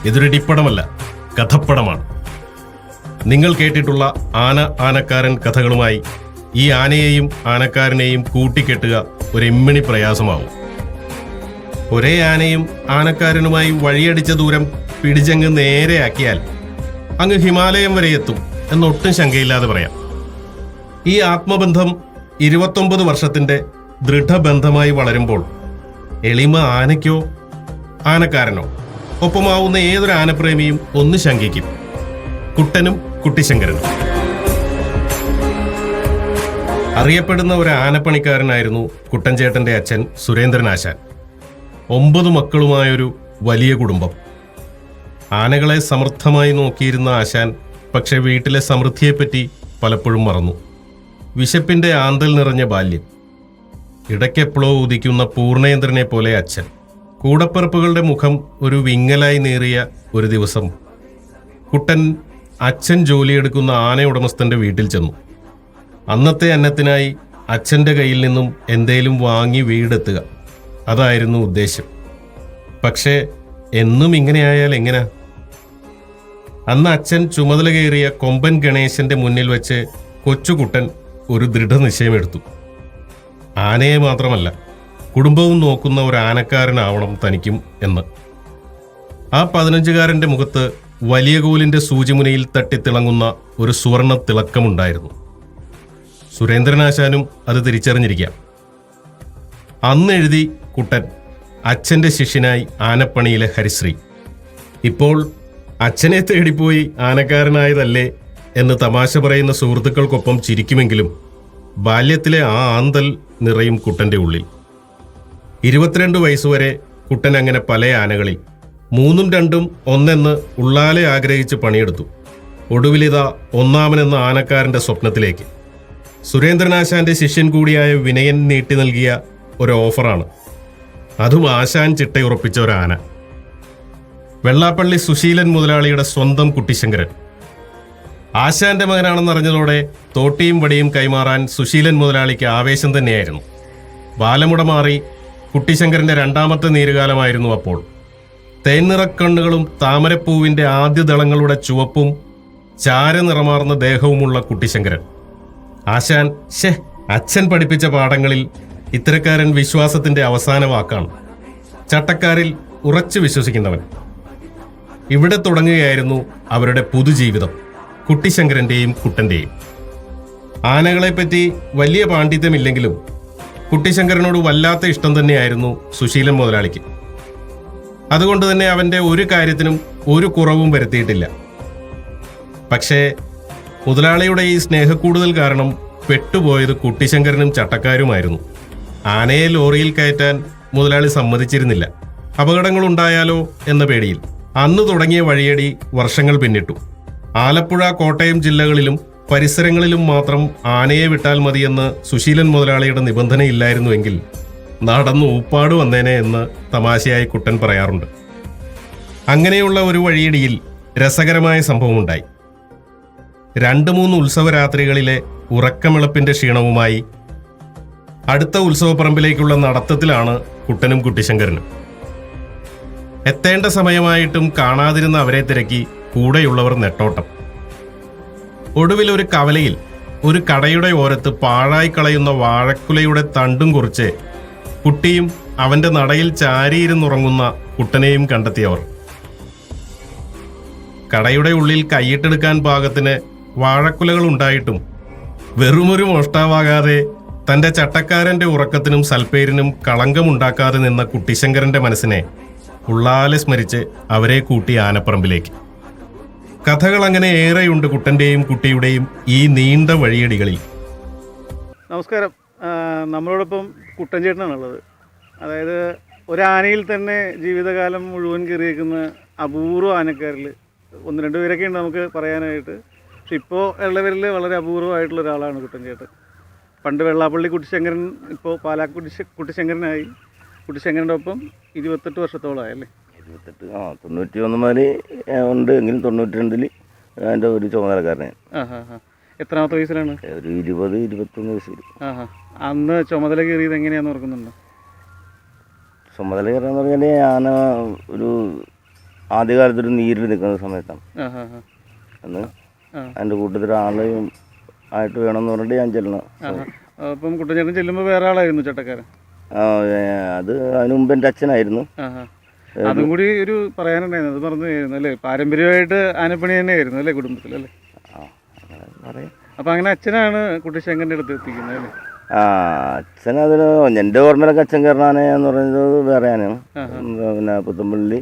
ഇതൊരു ടിപ്പടമല്ല, കഥപ്പടമാണ്. നിങ്ങൾ കേട്ടിട്ടുള്ള ആനക്കാരൻ കഥകളുമായി ഈ ആനയെയും ആനക്കാരനെയും കൂട്ടിക്കെട്ടുക ഒരു എമ്മിണി പ്രയാസമാവും. ഒരേ ആനയും ആനക്കാരനുമായി വഴിയടിച്ച ദൂരം പിടിച്ചങ്ങ് നേരെയാക്കിയാൽ അങ്ങ് ഹിമാലയം വരെ എത്തും എന്നൊട്ടും ശങ്കയില്ലാതെ പറയാം. ഈ ആത്മബന്ധം 29 വർഷത്തിന്റെ ദൃഢബന്ധമായി വളരുമ്പോൾ എളിമ ആനയ്ക്കോ ആനക്കാരനോ ഒപ്പമാവുന്ന ഏതൊരു ആനപ്രേമിയും ഒന്ന് ശങ്കിക്കും: കുട്ടനും കുട്ടിശങ്കരനും. അറിയപ്പെടുന്ന ഒരു ആനപ്പണിക്കാരനായിരുന്നു കുട്ടൻചേട്ടന്റെ അച്ഛൻ സുരേന്ദ്രനാശാൻ. 9 മക്കളുമായൊരു വലിയ കുടുംബം. ആനകളെ സമൃദ്ധമായി നോക്കിയിരുന്ന ആശാൻ പക്ഷെ വീട്ടിലെ സമൃദ്ധിയെപ്പറ്റി പലപ്പോഴും മറന്നു. വിശപ്പിന്റെ ആന്തൽ നിറഞ്ഞ ബാല്യം. ഇടയ്ക്കെപ്പോഴോ ഉദിക്കുന്ന പൂർണേന്ദ്രനെ പോലെ അച്ഛൻ. കൂടപ്പിറപ്പുകളുടെ മുഖം ഒരു വിങ്ങലായി നേറിയ ഒരു ദിവസം കുട്ടൻ അച്ഛൻ ജോലിയെടുക്കുന്ന ആന ഉടമസ്ഥന്റെ വീട്ടിൽ ചെന്നു. അന്നത്തെ അന്നത്തിനായി അച്ഛൻ്റെ കയ്യിൽ നിന്നും എന്തേലും വാങ്ങി വീടെത്തുക, അതായിരുന്നു ഉദ്ദേശം. പക്ഷേ എന്നും ഇങ്ങനെയായാൽ എങ്ങനാ? അന്ന് അച്ഛൻ ചുമതല കയറിയ കൊമ്പൻ ഗണേശന്റെ മുന്നിൽ വെച്ച് കൊച്ചുകുട്ടൻ ഒരു ദൃഢനിശ്ചയമെടുത്തു. ആനയെ മാത്രമല്ല, കുടുംബവും നോക്കുന്ന ഒരു ആനക്കാരനാവണം തനിക്കും എന്ന്. ആ 15കാരന്റെ മുഖത്ത് വലിയ കോലിന്റെ സൂചിമുനയിൽ തട്ടിത്തിളങ്ങുന്ന ഒരു സുവർണ തിളക്കമുണ്ടായിരുന്നു. സുരേന്ദ്രനാശാനും അത് തിരിച്ചറിഞ്ഞിരിക്കാം. അന്നെഴുതി കുട്ടൻ അച്ഛന്റെ ശിഷ്യനായി ആനപ്പണിയിലെ ഹരിശ്രീ. ഇപ്പോൾ അച്ഛനെ തേടിപ്പോയി ആനക്കാരനായതല്ലേ എന്ന് തമാശ പറയുന്ന സുഹൃത്തുക്കൾക്കൊപ്പം ചിരിക്കുമെങ്കിലും ബാല്യത്തിലെ ആ ആന്തൽ നിറയും കുട്ടന്റെ ഉള്ളിൽ. 22 വയസ്സുവരെ കുട്ടൻ അങ്ങനെ പല ആനകളിൽ 3ഉം 2ഉം ഒന്നെന്ന് ഉള്ളാലെ ആഗ്രഹിച്ച് പണിയെടുത്തു. ഒടുവിലിതാ ഒന്നാമനെന്ന ആനക്കാരന്റെ സ്വപ്നത്തിലേക്ക്. സുരേന്ദ്രനാശാന്റെ ശിഷ്യൻ കൂടിയായ വിനയൻ നീട്ടി നൽകിയ ഒരു ഓഫറാണ്. അതും ആശാൻ ചിട്ടയുറപ്പിച്ച ഒരു ആന. വെള്ളാപ്പള്ളി സുശീലൻ മുതലാളിയുടെ സ്വന്തം കുട്ടിശങ്കരൻ. ആശാന്റെ മകനാണെന്നറിഞ്ഞതോടെ തോട്ടിയും വടിയും കൈമാറാൻ സുശീലൻ മുതലാളിക്ക് ആവേശം തന്നെയായിരുന്നു. ബാലമുട മാറി കുട്ടിശങ്കരന്റെ 2ാമത്തെ നീരുകാലമായിരുന്നു അപ്പോൾ. തേൻനിറക്കണ്ണുകളും താമരപ്പൂവിന്റെ ആദ്യ ദളങ്ങളുടെ ചുവപ്പും ചാരനിറമാർന്ന ദേഹവുമുള്ള കുട്ടിശങ്കരൻ. ആശാൻ അച്ഛൻ പഠിപ്പിച്ച പാഠങ്ങളിൽ ഇത്തരക്കാരൻ വിശ്വാസത്തിന്റെ അവസാന വാക്കാണ്. ചട്ടക്കാരിൽ ഉറച്ചു വിശ്വസിക്കുന്നവൻ. ഇവിടെ തുടങ്ങുകയായിരുന്നു അവരുടെ പുതുജീവിതം, കുട്ടിശങ്കരന്റെയും കുട്ടന്റെയും. ആനകളെപ്പറ്റി വലിയ പാണ്ഡിത്യമില്ലെങ്കിലും കുട്ടിശങ്കരനോട് വല്ലാത്ത ഇഷ്ടം തന്നെയായിരുന്നു സുശീലൻ മുതലാളിക്ക്. അതുകൊണ്ട് തന്നെ അവന്റെ ഒരു കാര്യത്തിനും ഒരു കുറവും വരുത്തിയിട്ടില്ല. പക്ഷേ മുതലാളിയുടെ ഈ സ്നേഹക്കൂടുതൽ കാരണം പെട്ടുപോയത് കുട്ടിശങ്കരനും ചട്ടക്കാരുമായിരുന്നു. ആനയെ ലോറിയിൽ കയറ്റാൻ മുതലാളി സമ്മതിച്ചിരുന്നില്ല, അപകടങ്ങളുണ്ടായാലോ എന്ന പേടിയിൽ. അന്ന് തുടങ്ങിയ വഴിയടി വർഷങ്ങൾ പിന്നിട്ടു. ആലപ്പുഴ, കോട്ടയം ജില്ലകളിലും പരിസരങ്ങളിലും മാത്രം ആനയെ വിട്ടാൽ മതിയെന്ന് സുശീലൻ മുതലാളിയുടെ നിബന്ധനയില്ലായിരുന്നുവെങ്കിൽ നടന്നു ഊപ്പാട് വന്നേനെ എന്ന് തമാശയായി കുട്ടൻ പറയാറുണ്ട്. അങ്ങനെയുള്ള ഒരു വഴിയടിയിൽ രസകരമായ സംഭവമുണ്ടായി. 2-3 ഉത്സവരാത്രികളിലെ ഉറക്കമിളപ്പിന്റെ ക്ഷീണവുമായി അടുത്ത ഉത്സവപ്പറമ്പിലേക്കുള്ള നടത്തത്തിലാണ് കുട്ടനും കുട്ടിശങ്കരനും. എത്തേണ്ട സമയമായിട്ടും കാണാതിരുന്ന അവരെ തിരക്കി കൂടെയുള്ളവർ നെട്ടോട്ടം. ഒടുവിൽ ഒരു കവലയിൽ ഒരു കടയുടെ ഓരത്ത് പാഴായി കളയുന്ന വാഴക്കുലയുടെ തണ്ടും കുറിച്ച് കുട്ടിയും അവന്റെ നടയിൽ ചാരിയിരുന്നുറങ്ങുന്ന കുട്ടനെയും കണ്ടെത്തിയവർ. കടയുടെ ഉള്ളിൽ കൈയിട്ടെടുക്കാൻ പാകത്തിന് വാഴക്കുലകൾ ഉണ്ടായിട്ടും വെറുമൊരു മോഷ്ടാവാകാതെ തന്റെ ചട്ടക്കാരന്റെ ഉറക്കത്തിനും സൽപ്പേരിനും കളങ്കമുണ്ടാക്കാതെ നിന്ന കുട്ടിശങ്കരന്റെ മനസ്സിനെ ഉള്ളാലെ സ്മരിച്ച് അവരെ കൂട്ടി ആനപ്പറമ്പിലേക്ക്. കഥകൾ അങ്ങനെ ഏറെയുണ്ട് കുട്ടന്റെയും കുട്ടിയുടെയും ഈ നീണ്ട വഴിയടികളിൽ. നമസ്കാരം. നമ്മളോടൊപ്പം കുട്ടൻ ചേട്ടനാണുള്ളത്. അതായത് ഒരാനയിൽ തന്നെ ജീവിതകാലം മുഴുവൻ കയറിയേക്കുന്ന അപൂർവ ആനക്കാരിൽ 1-2 പേരൊക്കെ ഉണ്ട് നമുക്ക് പറയാനായിട്ട്. പക്ഷെ ഇപ്പോൾ ഉള്ളവരിൽ വളരെ അപൂർവമായിട്ടുള്ള ഒരാളാണ് കുട്ടൻ ചേട്ടൻ. പണ്ട് വെള്ളാപ്പള്ളി കുട്ടിശങ്കരൻ ഇപ്പോൾ പാലാ കുട്ടിശങ്കരനായി. കുട്ടിശങ്കരൻ്റെ ഒപ്പം 28 വർഷത്തോളമായി അല്ലേ? 91 മുതൽ ഉണ്ട് എങ്കിലും 92 എൻ്റെ ഒരു ചുമതലക്കാരനെ. എത്രാമത്തെ വയസ്സിലാണ്? ഒരു 20-21 വയസ്സ് വരും. അന്ന് ചുമതല കയറിയത് എങ്ങനെയാണെന്ന് ഓർക്കുന്നുണ്ടോ? ചുമതല കയറാന്ന് പറഞ്ഞാൽ ഞാൻ ഒരു ആദ്യകാലത്തൊരു നീരിൽ നിൽക്കുന്ന സമയത്താണ്. അന്ന് എൻ്റെ കൂട്ടത്തിൽ ആളെയും ആയിട്ട് വേണമെന്ന് പറഞ്ഞിട്ട് ഞാൻ ചെല്ലണം. അപ്പം കുട്ടഞ്ചേട്ടൻ ചെല്ലുമ്പോൾ വേറെ ആളായിരുന്നു ചട്ടക്കാരൻ? അത് അതിന് മുമ്പ് എൻ്റെ അച്ഛനായിരുന്നു. അതും കൂടി ഒരു പറയാനുണ്ടായിരുന്നു, അത് പറഞ്ഞു അല്ലേ? പാരമ്പര്യമായിട്ട് ആനപ്പണി തന്നെയായിരുന്നു അല്ലേ കുടുംബത്തിൽ അല്ലേ? അപ്പം അങ്ങനെ അച്ഛനാണ് കുട്ടിശങ്കരൻ്റെ അടുത്ത് എത്തിക്കുന്നത് അല്ലേ? അച്ഛനതിന് എൻ്റെ ഓർമ്മയിലൊക്കെ അച്ഛൻ കയറാനെ എന്ന് പറയുന്നത് വേറെ ആനയാണ്. പിന്നെ പുത്തമ്പള്ളി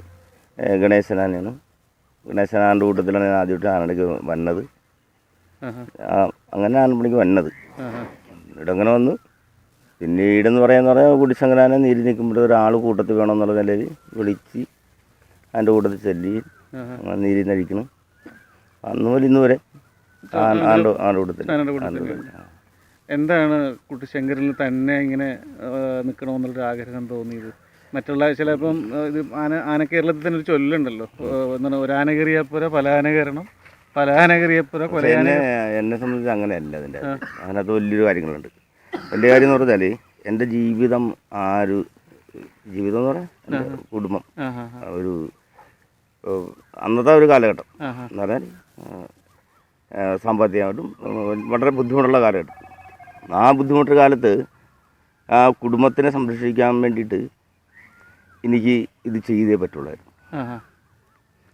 ഗണേശനാനയാണ്. ഗണേശനാൻ്റെ കൂട്ടത്തിലാണ് ആദ്യമായിട്ട് ആനപ്പണിക്ക് വന്നത്. അങ്ങനെ ആനപ്പണിക്ക് വന്നത് ഇവിടെ അങ്ങനെ വന്നു. പിന്നീടെന്ന് പറയാന്ന് കുട്ടിശങ്കരാനെ നീരി നിൽക്കുമ്പോൾ ഒരാൾ കൂട്ടത്തിൽ വേണമെന്നുള്ള നിലയിൽ വിളിച്ച് അതിൻ്റെ കൂട്ടത്തിൽ ചെല്ലി നീരി നഴിക്കണം. അന്ന് മുതൽ ഇന്ന് വരെ ആൻ്റെ കൂട്ടത്തിൽ. എന്താണ് കുട്ടിശങ്കരിൽ തന്നെ ഇങ്ങനെ നിൽക്കണമെന്നുള്ളൊരു ആഗ്രഹം തോന്നിയത്? മറ്റുള്ള ചിലപ്പം ഇത് ആനക്കേരളത്തിൽ തന്നെ ഒരു ചൊല്ലുണ്ടല്ലോ, എന്താണ് ഒരു ആന കയറിയപ്പോര പല ആന കയറണം, പല ആന കയറിയപ്പോര കൊല. എന്നെ സംബന്ധിച്ച് അങ്ങനെയല്ല. അതിനകത്ത് വലിയൊരു കാര്യങ്ങളുണ്ട്. വലിയ കാര്യം എന്ന് പറഞ്ഞാൽ എൻ്റെ ജീവിതം ജീവിതം എന്ന് പറയാൻ എൻ്റെ കുടുംബം ഒരു അന്നത്തെ ഒരു കാലഘട്ടം എന്ന് പറഞ്ഞാൽ സാമ്പത്തികമായിട്ടും വളരെ ബുദ്ധിമുട്ടുള്ള കാലഘട്ടം. ആ ബുദ്ധിമുട്ടുള്ള കാലത്ത് ആ കുടുംബത്തിനെ സംരക്ഷിക്കാൻ വേണ്ടിയിട്ട് എനിക്ക് ഇത് ചെയ്തേ പറ്റുള്ളായിരുന്നു.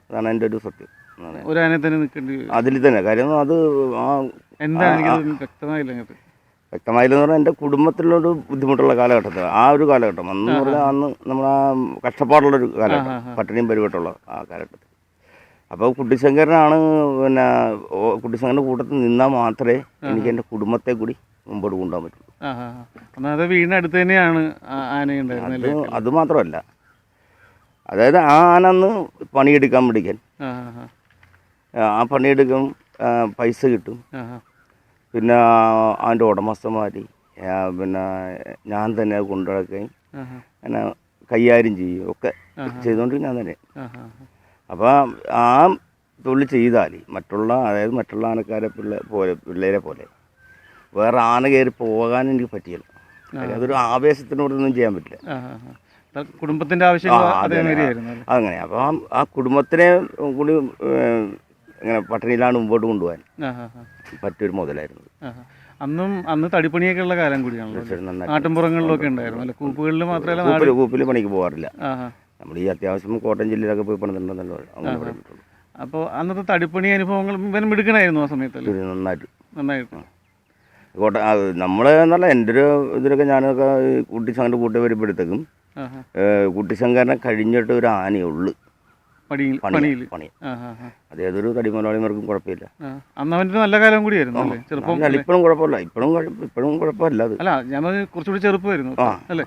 അതാണ് എൻ്റെ ഒരു സത്യം. അതിൽ തന്നെ കാര്യം അത് വ്യക്തമായില്ലെന്ന് പറഞ്ഞാൽ എൻ്റെ കുടുംബത്തിലൊരു ബുദ്ധിമുട്ടുള്ള കാലഘട്ടത്തിൽ ആ ഒരു കാലഘട്ടം അന്ന് പറഞ്ഞാൽ അന്ന് നമ്മൾ ആ കഷ്ടപ്പാടുള്ളൊരു കാലഘട്ടം, പട്ടിണിയും പരിവട്ടമുള്ള ആ കാലഘട്ടത്തിൽ. അപ്പോൾ കുട്ടിശങ്കരനാണ് പിന്നെ കുട്ടിശങ്കരൻ്റെ കൂട്ടത്തിൽ നിന്നാൽ മാത്രമേ എനിക്ക് എൻ്റെ കുടുംബത്തെ കൂടി മുമ്പോട്ട് കൊണ്ടുപോകാൻ പറ്റുള്ളൂ. വീടിനടുത്ത് തന്നെയാണ് അത് മാത്രമല്ല, അതായത് ആ ആന അന്ന് പണിയെടുക്കാൻ പഠിക്കാൻ ആ പണിയെടുക്കും, പൈസ കിട്ടും. പിന്നെ അതിൻ്റെ ഉടമസ്ഥന്മാർ പിന്നെ ഞാൻ തന്നെ കൊണ്ടുനടക്കുകയും പിന്നെ കൈകാര്യം ചെയ്യും ഒക്കെ ചെയ്തുകൊണ്ട് ഞാൻ തന്നെ. അപ്പോൾ ആ തൊഴിൽ ചെയ്താൽ അതായത് മറ്റുള്ള ആനക്കാരെ പിള്ളേരെ പോലെ വേറെ ആന കയറി പോകാൻ എനിക്ക് പറ്റിയല്ല. അതൊരു ആവേശത്തിനോടൊന്നും ചെയ്യാൻ പറ്റില്ല. കുടുംബത്തിൻ്റെ ആവശ്യം അങ്ങനെ. അപ്പോൾ ആ കുടുംബത്തിനെ കൂടി ഇങ്ങനെ പട്ടിണിയിലാണ് മുമ്പോട്ട് കൊണ്ടുപോകാൻ പറ്റിയൊരു മുതലായിരുന്നു. അന്ന് തടിപ്പണിയൊക്കെ ഉള്ള കാലം കൂടിയാണല്ലോ. നാട്ടിൻപുറങ്ങളിലൊക്കെ ഉണ്ടായിരുന്നു, കൂപ്പുകളിൽ മാത്രമല്ല. കൂപ്പിൽ പണിക്ക് പോകാറില്ല. നമ്മൾ ഈ അത്യാവശ്യം കോട്ടയം ജില്ലയിലൊക്കെ പോയി പണിതുണ്ടെന്നല്ലോ അങ്ങനെ പറഞ്ഞിട്ടുള്ളൂ. അപ്പോൾ അന്നത്തെ തടിപ്പണി അനുഭവങ്ങൾ ഇവൻ മിടുക്കനായിരുന്നു ആ സമയത്തല്ലേ? നന്നായിട്ട് നമ്മളെന്നല്ല എൻ്റെ ഒരു ഇതിലൊക്കെ ഞാനൊക്കെ കുട്ടിശങ്കരൻ്റെ കൂട്ടി വരുമ്പോഴത്തേക്കും കുട്ടിശങ്കരനെ കഴിഞ്ഞിട്ട് ഒരു ആനയുള്ളു പണി. അതേതൊരു തടിമലയാളിമാർക്കും കുഴപ്പമില്ല. നല്ല കാലം കൂടിയായിരുന്നു. ഇപ്പോഴും കുഴപ്പമില്ല. ഇപ്പോഴും കുഴപ്പമില്ല. അത് അല്ല, ഞാൻ കുറച്ചുകൂടി ചെറുപ്പമായിരുന്നു അല്ലേ?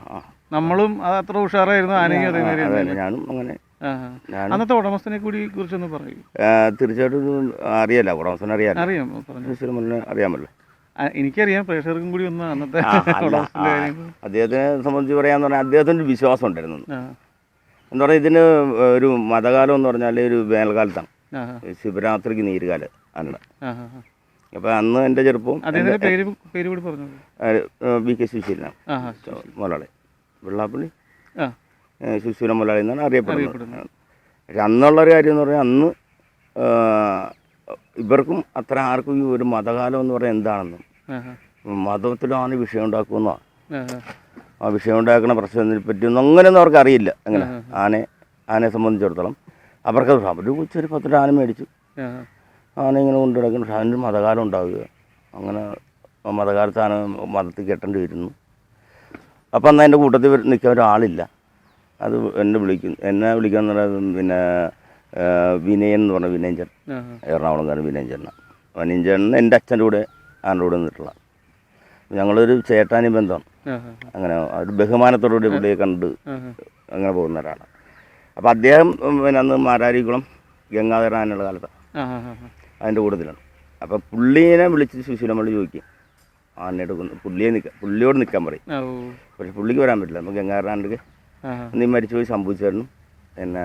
നമ്മളും അത്ര ഉഷാറായിരുന്നു. ഞാനും അങ്ങനെ. അന്നത്തെ ഉടമസ്ഥനെ കൂടി കുറിച്ചൊന്ന് പറയൂ. തീർച്ചയായിട്ടും അറിയാലോ, ഉടമസ്ഥനെ അറിയാമല്ലോ. അറിയാമല്ലോ. എനിക്കറിയാം, പ്രേക്ഷകർക്കും കൂടി ഒന്ന് അന്നത്തെ അദ്ദേഹത്തിനെ സംബന്ധിച്ച് പറയാന്ന് പറഞ്ഞാൽ അദ്ദേഹത്തിൻ്റെ ഒരു വിശ്വാസം ഉണ്ടായിരുന്നു. എന്താ പറയുക, ഇതിന് ഒരു മതകാലം എന്ന് പറഞ്ഞാൽ ഒരു വേനൽക്കാലത്താണ്, ശിവരാത്രിക്ക് നീരുകാലം ആണ്. അപ്പോൾ അന്ന് എൻ്റെ ചെറുപ്പം BK സുശീലനാണ് മുതലാളി, വെള്ളാപ്പള്ളി സുശീലൻ മുതലാളി എന്നാണ് അറിയപ്പെടുന്നത്. പക്ഷെ അന്നുള്ളൊരു കാര്യം എന്ന് പറഞ്ഞാൽ അന്ന് ഇവർക്കും അത്ര ആർക്കും ഈ ഒരു മതകാലം എന്ന് പറഞ്ഞാൽ എന്താണെന്നും മതത്തിലാണ് വിഷയം ഉണ്ടാക്കുന്നതാണ്. ആ വിഷയം ഉണ്ടാക്കുന്ന പ്രശ്നത്തിനെ പറ്റിയൊന്നും അങ്ങനെയൊന്നും അവർക്ക് അറിയില്ല. അങ്ങനെ ആനയെ സംബന്ധിച്ചിടത്തോളം അവർക്ക് അവർ ഒരു 10 ആന മേടിച്ചു ആന ഇങ്ങനെ കൊണ്ടു കിടക്കുന്നു. പക്ഷെ അതിന് മതകാലം ഉണ്ടാവുക, അങ്ങനെ മതകാലത്ത് ആന മതത്തിൽ കെട്ടേണ്ടി വരുന്നു. അപ്പം എന്നാൽ എൻ്റെ കൂട്ടത്തിൽ നിൽക്കാൻ ഒരാളില്ല. അത് എന്നെ വിളിക്കാന്ന് പറയുന്നത് പിന്നെ വിനയൻ എന്ന് പറഞ്ഞ വിനയഞ്ചൻ, എറണാകുളംകാരൻ വിനയഞ്ചൻ എൻ്റെ അച്ഛൻ്റെ കൂടെ ആൻ്റെ കൂടെ നിന്നിട്ടുള്ള ഞങ്ങളൊരു ചേട്ടാനി ബന്ധമാണ്. അങ്ങനെ ഒരു ബഹുമാനത്തോടുകൂടി പുള്ളിയെ കണ്ട് അങ്ങനെ പോകുന്ന ഒരാളാണ്. അപ്പോൾ അദ്ദേഹം പിന്നെ അന്ന് മാരാരിക്കുളം ഗംഗാധരനാനുള്ള കാലത്താണ് അതിൻ്റെ കൂട്ടത്തിലാണ്. അപ്പോൾ പുള്ളീനെ വിളിച്ച് സുശീലമ്മളി ചോദിക്കും, ആനയുടെ പുള്ളിയോട് നിൽക്കാൻ പറയും. ഓ. പക്ഷെ പുള്ളിക്ക് വരാൻ പറ്റില്ല. നമുക്ക് ഗംഗാറാൻ്റെ നീ മരിച്ചുപോയി ശംഭൂച്ചേട്ടനും പിന്നെ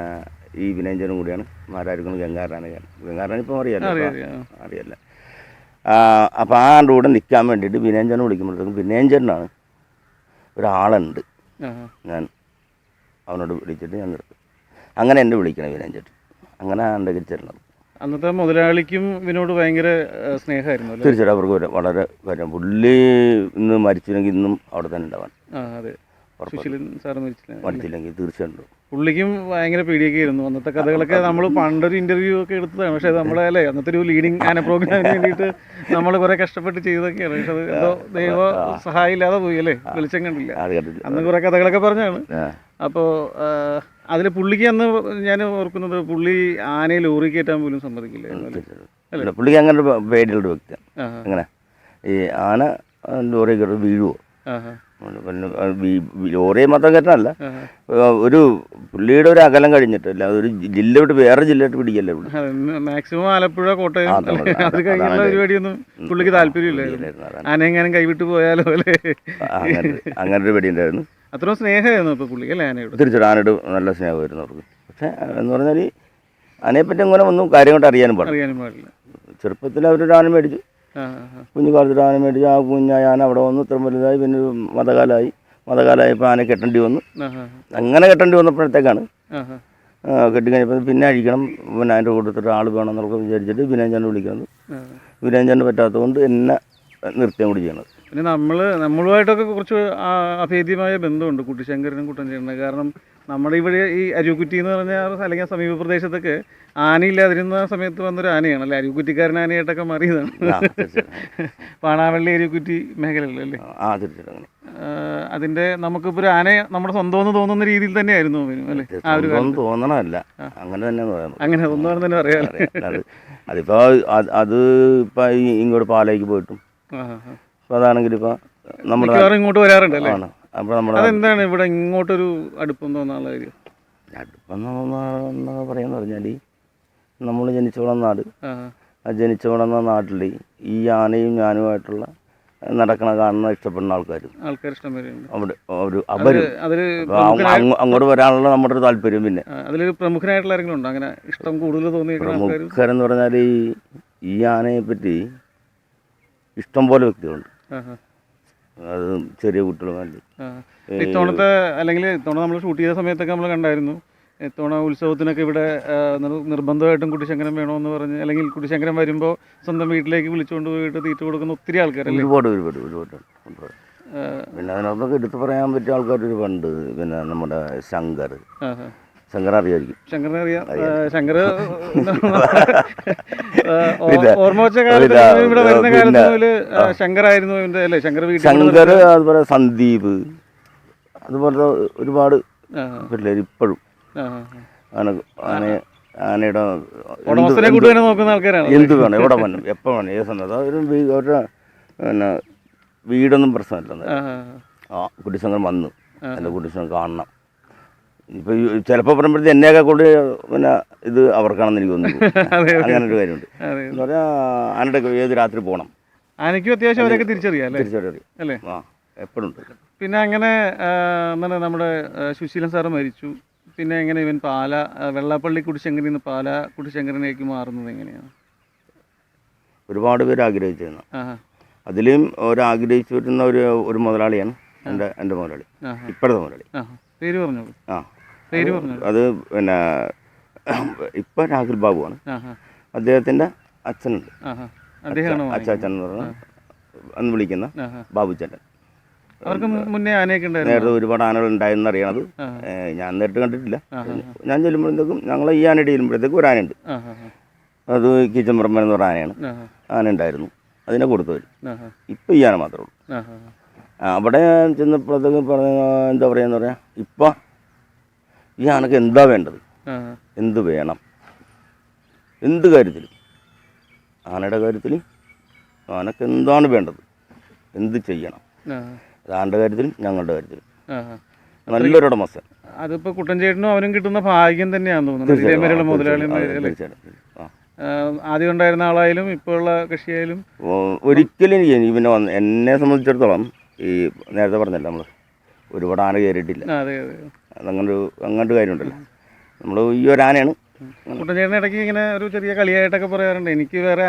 ഈ വിനയഞ്ചനും കൂടിയാണ് മാരായിരിക്കുന്നത് ഗംഗാറാൻ ഇപ്പം അറിയാമല്ലോ. അപ്പോൾ ആ ആൻ്റെ കൂടെ നിൽക്കാൻ വേണ്ടിയിട്ട് വിനയഞ്ചനെ വിളിക്കുമ്പോഴത്തേക്കും വിനയഞ്ചനാണ് ഒരാളുണ്ട്, ഞാൻ അവനോട് വിളിച്ചിട്ട് ഞാൻ നിർത്തും. അങ്ങനെ എന്നെ വിളിക്കണം വിനയഞ്ചേട്ടൻ. അങ്ങനെ ആൻ്റെ ചേരുന്നത്. അന്നത്തെ മുതലാളിക്കും ഇവനോട് ഭയങ്കര സ്നേഹമായിരുന്നു. തീർച്ചയായിട്ടും അവർക്ക് വളരെ കാര്യം. പുള്ളി ഇന്ന് മരിച്ചില്ലെങ്കിൽ ഇന്നും അവിടെ തന്നെ ഉണ്ടാവാൻ. അതെ, സുശീലൻ സാറ് മരിച്ചില്ലെങ്കിൽ തീർച്ചയായിട്ടും പുള്ളിക്കും ഭയങ്കര പേടിയൊക്കെ ആയിരുന്നു. അന്നത്തെ കഥകളൊക്കെ നമ്മൾ പണ്ടൊരു ഇന്റർവ്യൂ ഒക്കെ എടുത്തതാണ്. പക്ഷെ നമ്മളെ അല്ലേ അന്നത്തെ ഒരു ലീഡിങ് ആന പ്രോഗ്രാമിന് വേണ്ടിയിട്ട് നമ്മൾ കുറെ കഷ്ടപ്പെട്ട് ചെയ്തൊക്കെയാണ്. പക്ഷെ അത് എന്തോ ദൈവ സഹായം ഇല്ലാതെ പോയി അല്ലേ, വെളിച്ചം കണ്ടില്ല. അന്ന് കുറെ കഥകളൊക്കെ പറഞ്ഞാണ്. അപ്പോൾ അതിൽ പുള്ളിക്ക് അന്ന് ഞാൻ ഓർക്കുന്നത് പുള്ളി ആനയെ ലോറി കയറ്റാൻ പോലും സമ്മതിക്കില്ലായിരുന്നു. പുള്ളിക്ക് അങ്ങനെ പേടിയുള്ള വ്യക്തിയാണ്. അങ്ങനെ ഈ ആന ലോറി കയറി വീഴുവോ, പിന്നെ ലോറിയെ മാത്രം കയറ്റാനല്ല, ഒരു പുള്ളിയുടെ ഒരു അകലം കഴിഞ്ഞിട്ടല്ല, ഒരു ജില്ല വിട്ട് വേറെ ജില്ലയായിട്ട് പിടിക്കല്ലേ പുള്ളി. മാക്സിമം ആലപ്പുഴ, കോട്ടയം അത് കഴിഞ്ഞുള്ള പരിപാടിയൊന്നും പുള്ളിക്ക് താല്പര്യമില്ലായിരുന്നു. ആനയെങ്ങാനും കൈവിട്ട് പോയാലോ അല്ലേ, അങ്ങനെ ഒരു പേടി ഉണ്ടായിരുന്നു. അത്രയും സ്നേഹമായിരുന്നു ഇപ്പോൾ പുള്ളിക്ക് അല്ലേ ആനയോട്? തീർച്ചയായിട്ടും ആനയോട് നല്ല സ്നേഹമായിരുന്നു അവർക്ക്. പക്ഷേ എന്ന് പറഞ്ഞാൽ ആനയെപ്പറ്റി അങ്ങനെ ഒന്നും കാര്യമായിട്ട് അറിയാനും പാടില്ല. ചെറുപ്പത്തിൽ അവരൊരു ആന മേടിച്ചു, കുഞ്ഞുകാലത്തൊരു ആന മേടിച്ചു. ആ കുഞ്ഞായ ആന അവിടെ വന്നു, ഇത്ര വലുതായി. പിന്നെ മതകാലമായപ്പോൾ ആന കെട്ടേണ്ടി വന്നു. അങ്ങനെ കെട്ടേണ്ടി വന്നപ്പോഴത്തേക്കാണ് കെട്ടിക്കഴിഞ്ഞപ്പോൾ പിന്നെ അഴിക്കണം, പിന്നെ അതിൻ്റെ കൂട്ടത്തിൽ ആൾ വേണം എന്നൊക്കെ വിചാരിച്ചിട്ട് വിനയഞ്ചാനെ വിളിക്കുന്നത്. വിനയഞ്ചാന് പറ്റാത്തതുകൊണ്ട് എന്നെ നൃത്തം കൂടി ചെയ്യണത്. പിന്നെ നമ്മളുമായിട്ടൊക്കെ കുറച്ച് അഭേദ്യമായ ബന്ധമുണ്ട് കുട്ടിശങ്കരനും കുട്ടൻചേട്ടനും. കാരണം നമ്മുടെ ഇവിടെ ഈ അരുക്കുറ്റി എന്ന് പറഞ്ഞാൽ അല്ലെങ്കിൽ സമീപ പ്രദേശത്തൊക്കെ ആനയില്ലാതിരുന്ന സമയത്ത് വന്നൊരു ആനയാണ് അല്ലേ, അരുക്കുറ്റിക്കാരൻ ആനയായിട്ടൊക്കെ മാറിയതാണ്. പാണാവള്ളി അരുക്കുറ്റി മേഖലകളിലല്ലേ. അതിൻ്റെ നമുക്കിപ്പോൾ ഒരു ആനയെ നമ്മുടെ സ്വന്തമെന്ന് തോന്നുന്ന രീതിയിൽ തന്നെയായിരുന്നു അല്ലേ? ആ ഒരു തോന്നണമല്ല, അങ്ങനെ തന്നെ അങ്ങനെ തോന്നുന്നു തന്നെ പറയാം. അതിപ്പോൾ അത് ഇപ്പം ഇങ്ങോട്ട് പാലേക്ക് പോയിട്ടും അപ്പോൾ അതാണെങ്കിൽ ഇപ്പോൾ നമ്മുടെ ഇങ്ങോട്ട് വരാറുണ്ടല്ലേ. അപ്പോൾ നമ്മുടെ അതെന്താണ് ഇവിടെ ഇങ്ങോട്ടൊരു അടുപ്പം തോന്നാനുള്ള കാര്യം? അടുപ്പം തോന്നുന്ന പറയാന്ന് പറഞ്ഞാൽ നമ്മൾ ജനിച്ചു വളർന്ന നാട്, ആ ജനിച്ചു വളർന്ന നാട്ടിൽ ഈ ആനയും ഞാനുമായിട്ടുള്ള കാണുന്ന ഇഷ്ടപ്പെടുന്ന ആൾക്കാർ അവിടെ അങ്ങോട്ട് വരാനുള്ള നമ്മുടെ ഒരു താല്പര്യം. പിന്നെ അതിലൊരു പ്രമുഖനായിട്ടുള്ള ആരെങ്കിലും ഉണ്ടോ അങ്ങനെ ഇഷ്ടം കൂടുതൽ തോന്നിയ? പ്രമുഖരെന്ന് പറഞ്ഞാൽ ഈ ആനയെ പറ്റി ഇഷ്ടം പോലെ വ്യക്തികളുണ്ട്. അത് ചെറിയ കുട്ടികളുമല്ല. ഇത്തവണത്തെ അല്ലെങ്കിൽ ഇത്തവണ നമ്മൾ ഷൂട്ട് ചെയ്ത സമയത്തൊക്കെ നമ്മൾ കണ്ടായിരുന്നു, ഇത്തവണ ഉത്സവത്തിനൊക്കെ ഇവിടെ നിർബന്ധമായിട്ടും കുട്ടിശങ്കരൻ വേണമെന്ന് പറഞ്ഞ്, അല്ലെങ്കിൽ കുട്ടിശങ്കരൻ വരുമ്പോൾ സ്വന്തം വീട്ടിലേക്ക് വിളിച്ചുകൊണ്ട് പോയിട്ട് തീറ്റ കൊടുക്കുന്ന ഒത്തിരി ആൾക്കാരല്ലേ? ഒരുപാട്. പിന്നെ അതിനകത്തൊക്കെ എടുത്തു പറയാൻ പറ്റിയ ആൾക്കാർ ഒരുപാട്. പിന്നെ നമ്മുടെ ശങ്കർ അറിയായിരിക്കും. ശങ്കറിനെ അറിയാം. ശങ്കർ ഓർമ്മ വെച്ച കാലത്ത് ഇവിടെ വരുന്ന കാലത്ത് മുതൽ ശങ്കറായിരുന്നു അല്ലേ? ശങ്കർ അതുപോലെ സന്ദീപ്, അതുപോലെ ഒരുപാട് പിള്ളേർ ഇപ്പോഴും ആനയുടെ നോക്കുന്ന ആൾക്കാരാണ്. എന്ത് വേണം, എവിടെ വേണം, എപ്പോൾ വേണം, ഏത് സമയത്ത്. അവരുടെ പിന്നെ വീടൊന്നും പ്രശ്നമില്ല. കുട്ടിശങ്കർ വന്നു, എൻ്റെ കുട്ടിശങ്കർ കാണണം. ഇപ്പോൾ ചിലപ്പോൾ പറയുമ്പോഴത്തേക്ക് എന്നെയൊക്കെ കൊണ്ട് പിന്നെ ഇത് അവർക്കാണെന്ന് എനിക്ക് തോന്നുന്നു. അങ്ങനെ ഒരു കാര്യമുണ്ട്. എന്ന് പറഞ്ഞാൽ ആനയുടെ ഏത് രാത്രി പോകണം, ആനയ്ക്കും അത്യാവശ്യം അവരൊക്കെ തിരിച്ചറിയാം അല്ലേ? ആ, എപ്പോഴും ഉണ്ട്. പിന്നെ അങ്ങനെ എന്താണ് നമ്മുടെ സുശീലൻ സാറ് മരിച്ചു. പിന്നെ എങ്ങനെ ഇവൻ വെള്ളാപ്പള്ളി കുട്ടിശങ്കരിൽ നിന്ന് കുട്ടിശങ്കരനേക്ക് മാറുന്നത് എങ്ങനെയാണ്? ഒരുപാട് പേര് ആഗ്രഹിച്ചിരുന്നു. അതിലും ഒരാഗ്രഹിച്ചു വരുന്ന ഒരു മുതലാളിയാണ് എൻ്റെ മുതലാളി, ഇപ്പോഴത്തെ മുതലാളി. പേര് പറഞ്ഞോളൂ. അത് പിന്നെ ഇപ്പം രാഹുൽ ബാബുവാണ്. അദ്ദേഹത്തിൻ്റെ അച്ഛനുണ്ട്, അച്ചാച്ചൻ എന്ന് പറഞ്ഞാൽ അന്ന് വിളിക്കുന്ന ബാബുച്ചേട്ടൻ. അവർക്ക് മുന്നേ ആനയൊക്കെ നേരത്തെ ഒരുപാട് ആനകൾ ഉണ്ടായെന്ന് അറിയണത്. ഞാൻ നേരിട്ട് കണ്ടിട്ടില്ല. ഞാൻ ചെല്ലുമ്പോഴത്തേക്കും ഞങ്ങൾ ഈ ആനയുടെ ചെല്ലുമ്പോഴത്തേക്കും ഒരു ആനയുണ്ട്. അത് കീച്ചമ്പറമ്പൻ എന്ന് പറഞ്ഞ ആനയാണ്. ആന ഉണ്ടായിരുന്നു, അതിനെ കൊടുത്തവർ. ഇപ്പം ഈ ആന മാത്രമേ ഉള്ളൂ. അവിടെ ചെന്നപ്പോഴത്തേക്കും എന്താ പറയുക പറയാം, ഇപ്പം ഈ ആനക്ക് എന്താ വേണ്ടത്, എന്ത് വേണം, എന്ത് കാര്യത്തിലും, ആനയുടെ കാര്യത്തിൽ ആനക്ക് എന്താണ് വേണ്ടത്, എന്ത് ചെയ്യണം, ആനയുടെ കാര്യത്തിലും ഞങ്ങളുടെ കാര്യത്തിലും നല്ലൊരു ഉടമസ്ഥൻ. അതിപ്പോൾ കുട്ടൻചേട്ടനും അവനും കിട്ടുന്ന ഭാഗ്യം തന്നെയാണെന്ന് തോന്നുന്നു. തീർച്ചയായിട്ടും. ആദ്യം ഉണ്ടായിരുന്ന ആളായാലും ഇപ്പോൾ ഉള്ള കൃഷിയായാലും ഒരിക്കലും എനിക്ക് പിന്നെ എന്നെ സംബന്ധിച്ചിടത്തോളം ഈ നേരത്തെ പറഞ്ഞല്ലോ നമ്മൾ ഒരുപാട് ആന കയറിയിട്ടില്ല. അതെ അതെ. അങ്ങനൊരു കാര്യമുണ്ടല്ലോ, നമ്മൾ ഈ ഒരു ആനയാണ്. കുട്ടൻചേട്ടൻ ഇടയ്ക്ക് ഇങ്ങനെ ഒരു ചെറിയ കളിയായിട്ടൊക്കെ പറയാറുണ്ട്, എനിക്ക് വേറെ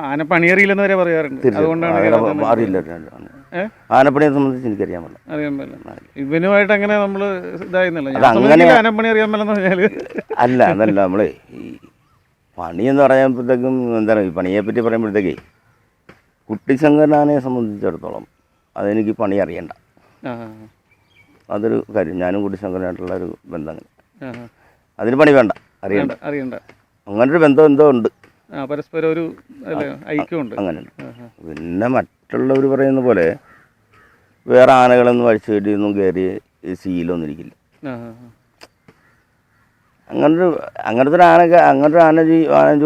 ആന പണിയറിയില്ലെന്ന് വരെ പറയാറുണ്ട്. അതുകൊണ്ടാണ് അറിയില്ല, ആനപ്പണിയെ സംബന്ധിച്ച് എനിക്കറിയാൻ പറ്റില്ല, അറിയാൻ പറ്റില്ല. ഇവനുമായിട്ട് അങ്ങനെ നമ്മൾ ഇതായിരുന്നല്ലോ, ആനപ്പണി അറിയാൻ പറ്റില്ലെന്ന് പറഞ്ഞാൽ അല്ല, അതല്ല നമ്മളെ ഈ പണിയെന്ന് പറയുമ്പോഴത്തേക്കും എന്താണ് ഈ പണിയെപ്പറ്റി പറയുമ്പോഴത്തേക്കേ കുട്ടിശങ്കരനാനെ സംബന്ധിച്ചിടത്തോളം അതെനിക്ക് പണി അറിയണ്ട. അതൊരു കാര്യം, ഞാനും കുട്ടിശങ്കരനായിട്ടുള്ള ഒരു ബന്ധം അങ്ങനെ, അതിന് പണി വേണ്ട, അറിയണ്ട. അങ്ങനൊരു ബന്ധം എന്തോ ഉണ്ട്, പരസ്പരം ഒരു ഐക്യമുണ്ട്. അങ്ങനെയുണ്ട്. പിന്നെ മറ്റുള്ളവർ പറയുന്ന പോലെ വേറെ ആനകളൊന്നും അഴിച്ചു കയറ്റിയൊന്നും കയറി ശീലമൊന്നും ഇരിക്കില്ല. അങ്ങനത്തെ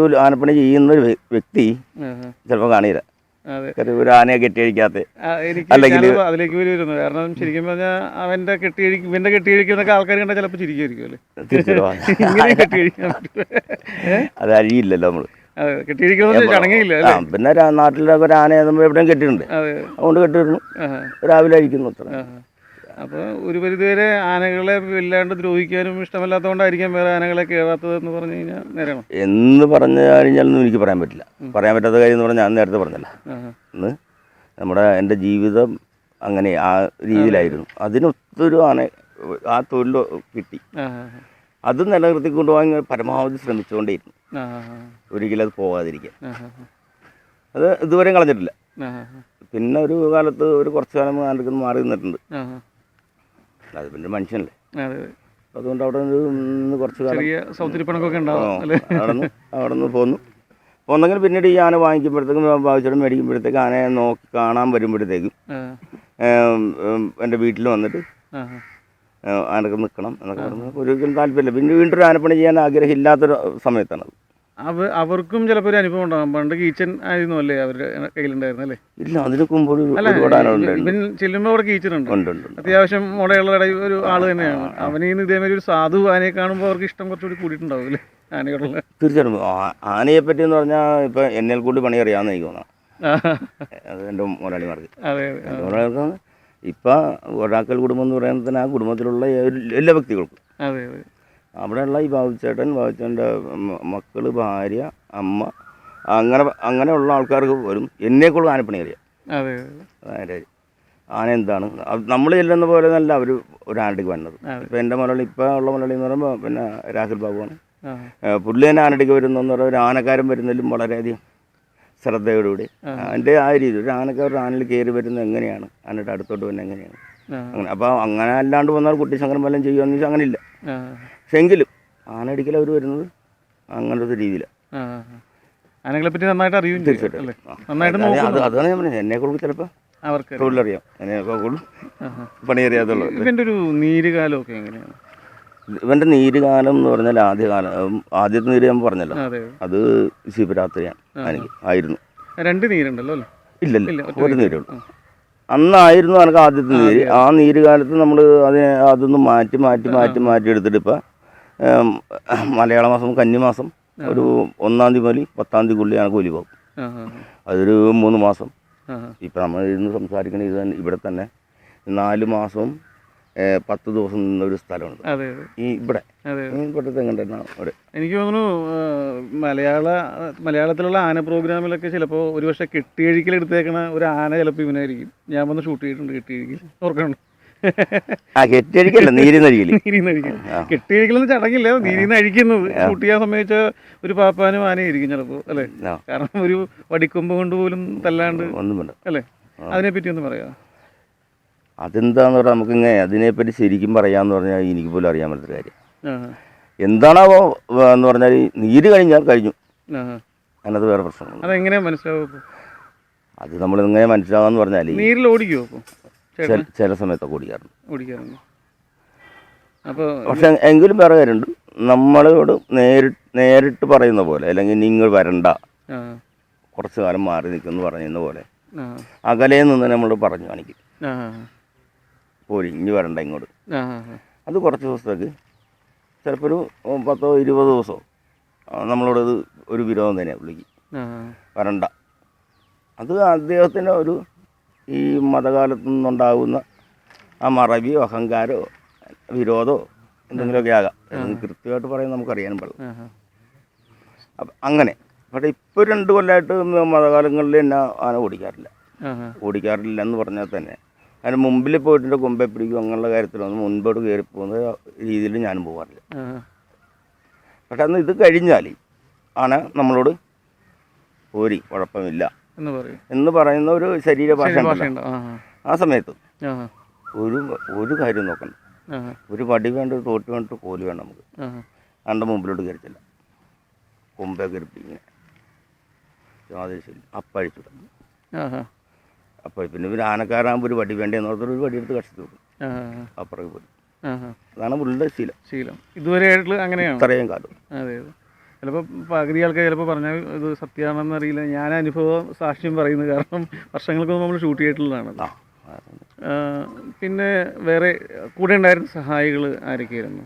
ഒരു ആനപ്പണി ചെയ്യുന്ന ഒരു വ്യക്തി ചിലപ്പോൾ കാണില്ല, ഒരു ആനയെ കെട്ടിയഴിക്കാത്ത. അല്ലെങ്കിൽ അതിലേക്ക് വരുന്നു, കാരണം ശരിക്കും പറഞ്ഞാൽ ഇവന്റെ കെട്ടിയഴിക്കുന്നൊക്കെ ആൾക്കാർ കണ്ടാൽ ചിലപ്പോൾ ചിരിക്കുമായിരിക്കും അല്ലേ. അത് അഴിയില്ലല്ലോ നമ്മള്, ചടങ്ങില്ല. പിന്നെ നാട്ടിലൊക്കെ ഒരു ആനയെ നമ്മൾ എവിടെയും കെട്ടിയിട്ടുണ്ട്, അതുകൊണ്ട് കെട്ടിയിരുന്നു, രാവിലെ അഴിക്കുന്നു അത്ര. അപ്പോൾ ഒരു പരിധിവരെ ആനകളെ വല്ലാണ്ട് ദ്രോഹിക്കാനും ഇഷ്ടമല്ലാത്തതുകൊണ്ടായിരിക്കാം വേറെ ആനകളെ കയറാത്തത് എന്ന് പറഞ്ഞു കഴിഞ്ഞാൽ നേരെയാണോ എന്ന് പറഞ്ഞു കഴിഞ്ഞാലൊന്നും എനിക്ക് പറയാൻ പറ്റില്ല. പറയാൻ പറ്റാത്ത കാര്യം എന്ന് പറഞ്ഞാൽ ഞാൻ നേരത്തെ പറഞ്ഞല്ല, ഇന്ന് എൻ്റെ ജീവിതം അങ്ങനെ ആ രീതിയിലായിരുന്നു. അതിനൊത്തൊരു ആ തൊഴിൽ കിട്ടി, അത് നിലനിർത്തിക്കൊണ്ട് പോകാൻ പരമാവധി ശ്രമിച്ചുകൊണ്ടേയിരുന്നു. ഒരിക്കലും അത് പോകാതിരിക്കാൻ അത് ഇതുവരെ കളഞ്ഞിട്ടില്ല. പിന്നെ ഒരു കാലത്ത് ഒരു കുറച്ചു കാലം ആനക്ക് മാറി നിന്നിട്ടുണ്ട്, അത് പിന്നെ മനുഷ്യനല്ലേ, അതുകൊണ്ട് അവിടെ നിന്ന് കുറച്ച് കാലം അവിടെ നിന്ന് പോന്നെങ്കിൽ പിന്നീട് ഈ ആന വാങ്ങിക്കുമ്പോഴത്തേക്കും ഭാവിച്ചോടും മേടിക്കുമ്പോഴത്തേക്കും ആനയെ നോക്കി കാണാൻ വരുമ്പോഴത്തേക്കും എൻ്റെ വീട്ടിൽ വന്നിട്ട് ആനക്ക് നിൽക്കണം എന്നൊക്കെ പറഞ്ഞ് ഒരിക്കലും താല്പര്യമില്ല. പിന്നെ വീണ്ടും ഒരു ആനപ്പണി ചെയ്യാൻ ആഗ്രഹമില്ലാത്തൊരു സമയത്താണത്. അവർക്കും ചിലപ്പോൾ ഒരു അനുഭവം ഉണ്ടാകും. പണ്ട് കീച്ചൻ ആയിരുന്നു അല്ലേ അവരുടെ കയ്യിലുണ്ടായിരുന്നു അല്ലേ? ഇല്ല, അതിന് മുമ്പ് ചെല്ലുമ്പോൾ അവിടെ കീച്ചനുണ്ട്, അത്യാവശ്യം മുടയുള്ള ഒരു ആള് തന്നെയാണ്. അവനീന്ന് ഇതേമാതിരി ഒരു സാധു ആനയെ കാണുമ്പോൾ അവർക്ക് ഇഷ്ടം കുറച്ചുകൂടി കൂടിയിട്ടുണ്ടാവും അല്ലേ ആനയോടുള്ള? തീർച്ചയായിട്ടും. ആനയെ പറ്റി എന്ന് പറഞ്ഞാൽ ഇപ്പം എന്നേൽ കൂടി പണി അറിയാമെന്ന് എനിക്ക് തോന്നാം, അത് എൻ്റെ മുതലാളിമാർക്ക്. മുതലാളിമാർക്ക് ഇപ്പം ഒരാക്കൽ കുടുംബം എന്ന് പറയുന്നത് തന്നെ ആ കുടുംബത്തിലുള്ള എല്ലാ വ്യക്തികൾക്കും, അവിടെയുള്ള ഈ ബാബുച്ചേട്ടൻ്റെ മക്കള്, ഭാര്യ, അമ്മ, അങ്ങനെയുള്ള ആൾക്കാർക്ക് വരും എന്നെക്കുള്ള ആനപ്പണി അറിയാം. ആന എന്താണ് നമ്മൾ ചെല്ലുന്ന പോലെ നല്ല അവർ ഒരു ആനടിക്ക് വന്നത്. ഇപ്പം എൻ്റെ മുതലാളി ഇപ്പോൾ ഉള്ള മുതലാളി എന്ന് പറയുമ്പോൾ പിന്നെ രാഹുൽ ബാബുവാണ്. പുള്ളി തന്നെ ആനടിക്ക് വരുന്നതെന്ന് പറയുമ്പോൾ ഒരു ആനക്കാരൻ വരുന്നതിലും വളരെയധികം ശ്രദ്ധയോടുകൂടി അതിൻ്റെ ആ രീതി ഒരു ആനക്കാർ ആനയിൽ കയറി വരുന്നത് എങ്ങനെയാണ്, ആനയുടെ അടുത്തോട്ട് വരുന്നത് എങ്ങനെയാണ്, അങ്ങനെ. അപ്പോൾ അങ്ങനെ അല്ലാണ്ട് വന്നാൽ കുട്ടിശങ്കരൻ വല്ലതും ചെയ്യുകയെന്ന് വെച്ചാൽ അങ്ങനെയില്ല. പക്ഷെ എങ്കിലും ആനടിക്കൽ അവർ വരുന്നത് അങ്ങനത്തെ ഒരു രീതിയിലാണ്. ആനകളെ പറ്റി നന്നായിട്ട് അറിയും. തീർച്ചയായിട്ടും അതാണ് ഞാൻ പറഞ്ഞത്, എന്നെക്കുറിച്ച് ചിലപ്പോൾ അവർക്ക് തൊഴിലറിയാം, എന്നെയൊക്കെ കൂടുതൽ പണി അറിയാത്തുള്ളത്. ഇവൻ്റെ ഒരു നീരുകാലമൊക്കെ എങ്ങനെയാണ്? ഇവൻ്റെ നീരുകാലം എന്ന് പറഞ്ഞാൽ ആദ്യത്തെ നീര് ഞാൻ പറഞ്ഞല്ലോ, അത് ശിവരാത്രിയാണ് എനിക്ക് ആയിരുന്നു. 2 നീരുണ്ടല്ലോ അല്ലേ? ഇല്ലല്ല, ഒരു നീരുള്ളൂ. അന്നായിരുന്നു എനിക്ക് ആദ്യത്തെ നീര്. ആ നീര് കാലത്ത് നമ്മൾ അതൊന്ന് മാറ്റി എടുത്തിട്ട് ഇപ്പം മലയാള മാസം കന്നിമാസം ഒരു 1-ാം തീയതി മുതൽ 10-ാം തീയതിക്കുള്ളിലാണ് കൂലി പോകും. അതൊരു 3 മാസം. ഇപ്പം നമ്മൾ ഇന്ന് സംസാരിക്കുന്ന ഇത് തന്നെ, ഇവിടെ തന്നെ 4 മാസവും 10 ദിവസം നിന്നൊരു സ്ഥലമുണ്ട് ഈ ഇവിടെ. എനിക്ക് തോന്നുന്നു മലയാളത്തിലുള്ള ആന പ്രോഗ്രാമിലൊക്കെ ചിലപ്പോൾ ഒരു പക്ഷേ കെട്ടിയഴിക്കൽ എടുത്തേക്കണ ഒരു ആന ചിലപ്പോൾ ഇവനായിരിക്കും. ഞാൻ വന്ന് ഷൂട്ട് ചെയ്തിട്ടുണ്ട് കെട്ടിയഴിക്കൽ, ഓർക്കണുണ്ട്. കെട്ടിയഴിക്കല്ല, നീരിന്നഴിക്കൽ. കെട്ടിയഴിക്കലെന്ന് ചടങ്ങില്ല, നീരിന്ന് അഴിക്കുന്നത് ഷൂട്ട് ചെയ്യാൻ സംബന്ധിച്ച ഒരു പാപ്പാനും ആനയായിരിക്കും ചിലപ്പോൾ അല്ലേ? കാരണം ഒരു വടിക്കൊമ്പ് കൊണ്ട് പോലും തല്ലാണ്ട് അല്ലേ? അതിനെപ്പറ്റി ഒന്ന് പറയാം. അതെന്താന്ന് പറഞ്ഞാൽ നമുക്കിങ്ങനെ അതിനെപ്പറ്റി ശരിക്കും പറയാമെന്ന് പറഞ്ഞാൽ എനിക്ക് പോലും അറിയാൻ പറ്റാത്ത കാര്യം. എന്താണാവോ എന്ന് പറഞ്ഞാൽ നീര് കഴിഞ്ഞാൽ കഴിഞ്ഞു, അതിനകത്ത് വേറെ പ്രശ്നങ്ങൾ. അതെങ്ങനെയാ മനസ്സിലാവും? അത് നമ്മൾ എങ്ങനെ മനസ്സിലാവാന്ന് പറഞ്ഞാൽ നീരിൽ ഓടിക്കുമോ? ചില സമയത്തൊക്കെ ഓടിക്കാറുണ്ട്. അപ്പോൾ പക്ഷെ എങ്കിലും വേറെ കാര്യമുണ്ട്, നമ്മളോട് നേരിട്ട് പറയുന്ന പോലെ, അല്ലെങ്കിൽ നിങ്ങൾ വരണ്ട, കുറച്ച് കാലം മാറി നിൽക്കുമെന്ന് പറയുന്ന പോലെ അകലയിൽ നിന്ന് നമ്മളോട് പറഞ്ഞു കാണിക്കും, പോരി ഇനി വരണ്ട ഇങ്ങോട്ട്. അത് കുറച്ച് ദിവസത്തേക്ക് ചിലപ്പോൾ ഒരു 10-20 ദിവസമോ നമ്മളോടത് ഒരു വിരോധം തന്നെയാണ് പുള്ളിക്ക്. ആ വരണ്ട. അത് അദ്ദേഹത്തിന് ഒരു ഈ മതകാലത്തു നിന്നുണ്ടാകുന്ന ആ മറവിയോ അഹങ്കാരമോ വിരോധമോ എന്തെങ്കിലുമൊക്കെ ആകാം. കൃത്യമായിട്ട് പറയാൻ നമുക്കറിയാനും പാടില്ല. അപ്പം അങ്ങനെ. പക്ഷേ ഇപ്പോൾ 2 കൊല്ലമായിട്ട് മതകാലങ്ങളിൽ തന്നെ ആന ഓടിക്കാറില്ല എന്ന് പറഞ്ഞാൽ തന്നെ അതിന് മുമ്പിൽ പോയിട്ടുണ്ട് കൊമ്പെ പിടിക്കും അങ്ങനെയുള്ള കാര്യത്തിലൊന്നും മുൻപോട്ട് കയറി പോകുന്ന രീതിയിൽ ഞാനും പോകാറില്ല. പക്ഷെ അന്ന് ഇത് കഴിഞ്ഞാൽ ആന നമ്മളോട് പോരി കുഴപ്പമില്ല എന്ന് പറയുന്ന ഒരു ശരീരഭാഷ ആ സമയത്ത് ഒരു കാര്യം നോക്കണ്ട. ഒരു വടി വേണ്ട, ഒരു തോട്ട് വേണ്ടിട്ട് കോല് വേണ്ട. നമുക്ക് ആൻ്റെ മുമ്പിലോട്ട് കയറിച്ചില്ല, കൊമ്പേ കയറിപ്പി ഇങ്ങനെ യാതൊരു ശരി അപ്പഴിച്ചിട്ടു. അപ്പോൾ പിന്നെ ഒരു ആനക്കാരാകുമ്പോൾ ഒരു വടി വേണ്ടതെന്ന് പറഞ്ഞാൽ ഒരു വടി എടുത്ത് കഷ്ടിച്ചു കൊടുക്കും, അപ്പുറത്ത് പോയി. അതാണ് പുള്ളിയുടെ ശീലം. ഇതുവരെ അങ്ങനെയാണ് ഇത്രയും കാലം. അതെ അതെ. ചിലപ്പോൾ പകുതി ആൾക്കാർ ചിലപ്പോൾ പറഞ്ഞാൽ ഇത് സത്യമാണെന്ന് അറിയില്ല. ഞാൻ അനുഭവം സാക്ഷ്യം പറയുന്നത് കാരണം വർഷങ്ങൾക്ക് മുമ്പ് നമ്മൾ ഷൂട്ട് ചെയ്തിട്ടുള്ളതാണല്ലോ. പിന്നെ വേറെ കൂടെ ഉണ്ടായിരുന്ന സഹായികൾ ആരൊക്കെയായിരുന്നു?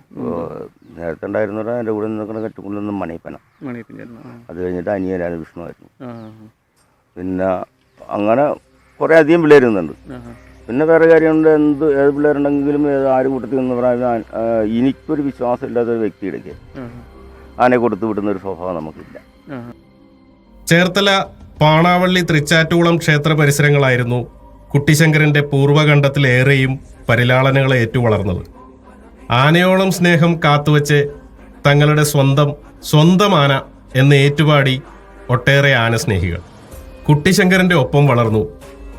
നേരത്തെ ഉണ്ടായിരുന്ന എൻ്റെ കൂടെ നിൽക്കുന്ന കെട്ടുകൊണ്ടൊന്നും മണിയപ്പന. അത് കഴിഞ്ഞിട്ട് അനിയനാണ് വിഷ്ണുവായിരുന്നു. പിന്നെ അങ്ങനെ കുറേ അധികം പിള്ളേരുന്നുണ്ട്. പിന്നെ വേറെ കാര്യമുണ്ട്, ഏത് പിള്ളേരുണ്ടെങ്കിലും ആര് കൂട്ടത്തിൽ നിന്ന് പറയാൻ എനിക്കൊരു വിശ്വാസം ഇല്ലാത്തൊരു വ്യക്തിയുടെ ആനെ കൊടുത്തു വിടുന്നൊരു സ്വഭാവം നമുക്കില്ല. ചേർത്തല പാണാവള്ളി തൃച്ചാറ്റൂളം ക്ഷേത്ര പരിസരങ്ങളായിരുന്നു കുട്ടിശങ്കരന്റെ പൂർവ്വകണ്ഠത്തിലേറെയും പരിലാളനകളെ ഏറ്റുവളർന്നത്. ആനയോളം സ്നേഹം കാത്തുവച്ച് തങ്ങളുടെ സ്വന്തം ആന എന്ന് ഏറ്റുപാടി ഒട്ടേറെ ആനസ്നേഹികൾ കുട്ടിശങ്കരന്റെ ഒപ്പം വളർന്നു.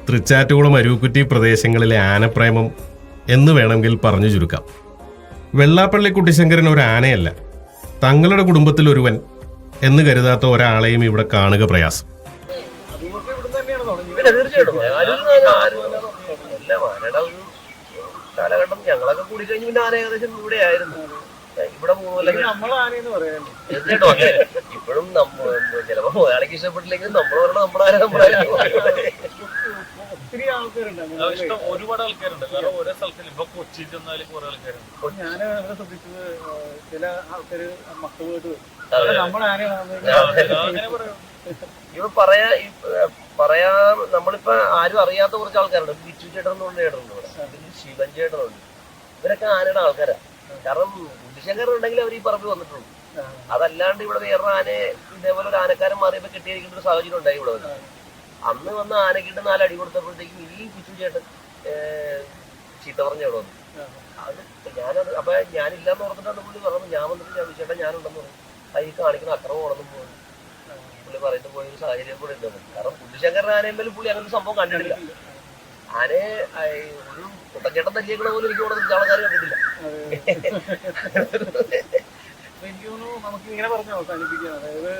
തൃച്ചാറ്റൂളം അരൂക്കുറ്റി പ്രദേശങ്ങളിലെ ആനപ്രേമം എന്ന് വേണമെങ്കിൽ പറഞ്ഞു ചുരുക്കാം. വെള്ളാപ്പള്ളി കുട്ടിശങ്കരൻ ഒരു ആനയല്ല, തങ്ങളുടെ കുടുംബത്തിൽ ഒരുവൻ എന്ന് കരുതാത്ത ഒരാളെയും ഇവിടെ കാണുക പ്രയാസം. കാലഘട്ടം ഞങ്ങളൊക്കെ കൂടി കഴിഞ്ഞ് പിന്നെ ആന ഏകദേശം ഇവിടെ ആയിരുന്നു. ഇവിടെ തീർച്ചയായിട്ടും അങ്ങനെ ഇപ്പോഴും ചിലപ്പോ മുതലാളിക്ക് ഇഷ്ടപ്പെട്ടില്ലെങ്കിലും നമ്മൾ പറയണം നമ്മുടെ ഒത്തിരി ആൾക്കാരുണ്ട്, ഒരുപാട് ആൾക്കാരുണ്ട്. കാരണം ഓരോ സ്ഥലത്തിൽ ഇപ്പൊ കൊച്ചി ചെന്നാലും കുറെ ആൾക്കാരുണ്ട്. ഞാൻ അവിടെ ശ്രദ്ധിച്ചത് ചില ആൾക്കാര് മക്കളുമായിട്ട് ഇവ പറയാ നമ്മളിപ്പോ ആരും അറിയാത്ത കുറച്ച് ആൾക്കാരുണ്ട്. ബിച്ചു ചേട്ടൻ എന്ന് പറഞ്ഞ ചേട്ടനുണ്ട് ഇവിടെ, ശിവൻ ചേട്ടനുണ്ട്. ഇവരൊക്കെ ആനയുടെ ആൾക്കാരാണ്. കാരണം കുട്ടിശങ്കരൻ ഉണ്ടെങ്കിൽ അവർ ഈ പറമ്പിൽ വന്നിട്ടുള്ളൂ. അതല്ലാണ്ട് ഇവിടെ വേറെ ആനയെ ഇതേപോലെ ഒരു ആനക്കാരൻ മാറിയപ്പോ കെട്ടിയിരിക്കുന്ന ഒരു സാഹചര്യം ഉണ്ടായി ഇവിടെ വന്നു. അന്ന് വന്ന് ആനക്കിട്ട് 4 അടി കൊടുത്തപ്പോഴത്തേക്കും ഈ ബിച്ചു ചേട്ടൻ ചീത്ത പറഞ്ഞ ഇവിടെ വന്നു. അത് ഞാനത് അപ്പൊ ഞാനില്ലാന്ന് ഓർത്തിട്ടാണ് പുള്ളി പറഞ്ഞു. ഞാൻ വന്നിട്ട് ഞാൻ ചേട്ടാ ഞാനുണ്ടെന്ന് പറഞ്ഞു. അത് ഈ കാണിക്കുന്ന അക്രമം ഓടന്നും പോകുന്നു പുള്ളി പറയുന്ന പോയൊരു സാഹചര്യം കൂടെ ഉണ്ടെന്ന്. കാരണം കുട്ടിശങ്കരൻ ആനയുമ്പോഴും പുള്ളി അങ്ങനെ ഒരു സംഭവം കണ്ടിട്ടില്ല. ആനയെ ഒരു കുട്ടച്ചേട്ടൻ തല്ലിയേക്കണ പോലും എനിക്ക് ഇവിടെ ആൾക്കാർ കണ്ടിട്ടില്ല. എനിക്ക് തോന്നുന്നു നമുക്ക് ഇങ്ങനെ പറഞ്ഞ് അവസാനിപ്പിക്കാം. അതായത്